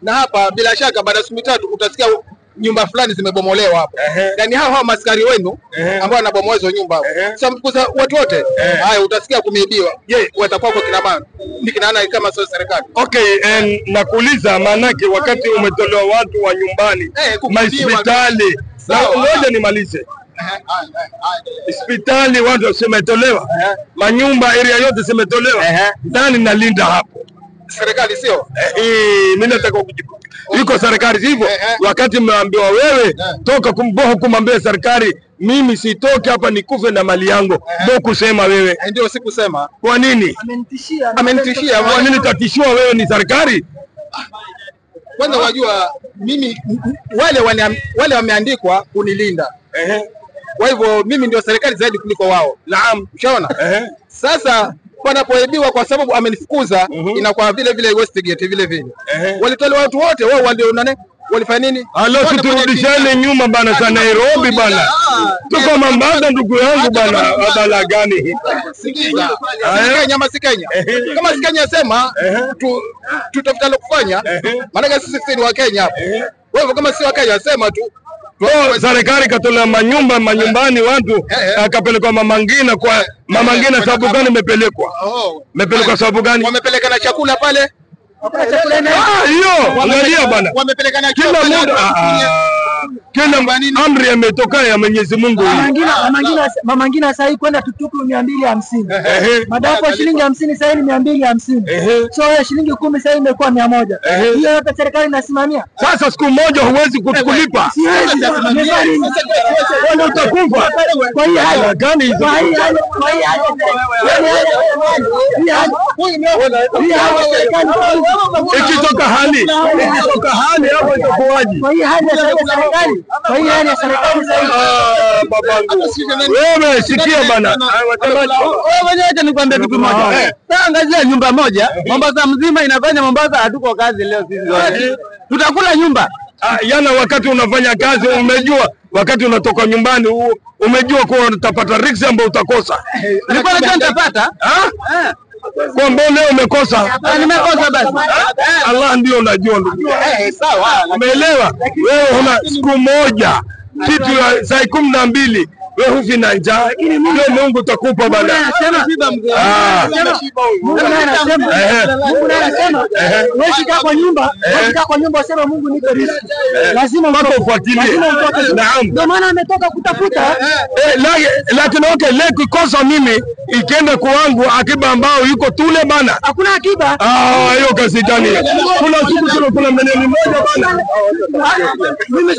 Na hapa bila shaka baada ya siku 3 utasikia nyumba fulani zimebomolewa hapo. Yaani hao maskari wenu ambao wanabomoa hizo nyumba hapo. Sasa mkuza watu wote, haya utasikia kumeibiwa. Je, watakuwa kwa kina bana? Ni kina nani kama sio serikali? Okay, nakuuliza maanake wakati umetolewa watu wa nyumbani, hospitali. Ngoja nimalize. Hospitali watu wasemetolewa. Manyumba area yote semetolewa. Nani nalinda hapo? Serikali sio? Mimi nataka kujibu. Yuko serikali hivyo, wakati mmeambiwa wewe toka kumboho kumwambia serikali mimi sitoki hapa nikufe na mali yangu. Ndio kusema wewe. Ndio sikusema. Kwa nini? Amenitishia. Kwa nini tatishwa wewe ni serikali? Kwanza wajua mimi wale wameandikwa kunilinda. Kwa hivyo mimi ndio serikali zaidi kuliko wao. Naam, ushaona? Sasa panapoibiwa kwa sababu amenifukuza inakuwa vile vile Westgate vile vile. Walitolewa watu wote wao walifanya nini? Halo, tuturudishane nyuma bana za Nairobi bana. Tuko Mombasa ndugu yangu bana, badala gani hii? Sikiza. Kenya si Kenya. Kama si Kenya sema tutafuta la kufanya. Maana sisi ni wa Kenya hapa. Kwa hivyo kama si wa Kenya sema tu serikali katola manyumbani watu akapelekwa Mama Ngina. Kwa Mama Ngina sababu gani imepelekwa? Mepelekwa sababu gani? Wamepeleka na chakula pale. Hiyo angalia bana. Wamepeleka na kila muda kila amri imetoka ya Mwenyezi Mungu. Mama Ngina sasa kwenda tutuku 250. Madafu ya shilingi 50 sasa ni 250. So ya shilingi 10 sasa imekuwa 100. Hiyo yote serikali inasimamia. Sasa siku moja huwezi kulipa. Siwezi kusimamia. Wewe utakufa. Kwa hiyo haya gani hizo? Ikitoka hali hapo itakuwaje? Kwa hiyo hali ya serikali. Kwa hiyo hali ya serikali babangu. Wewe sikia bana. Wewe acha nikwambie kitu moja. Angazia nyumba moja, Mombasa mzima inafanya Mombasa hatuko kazi leo sisi wote. Tutakula nyumba. Yana wakati unafanya kazi umejua, wakati unatoka nyumbani umejua kuwa utapata risk ambayo utakosa. Nilikuwa najua nitapata. Kwa mbona leo umekosa? Nimekosa basi. Allah ndio unajua ndugu. Sawa. Umeelewa? Wewe una siku moja kitu ya saa 12 wewe hufi na njaa. Lakini Mungu utakupa bana. Mungu anasema wewe shika kwa nyumba useme Mungu nipe riziki. Lazima ufuatilie. Naam. Ndio maana ametoka kutafuta. Lakini okay, leo kikosa mimi ikienda kwangu akiba ambao yuko tule bana. Hakuna akiba. Hiyo kazi gani? Kuna siku kuna milioni moja bana. Mimi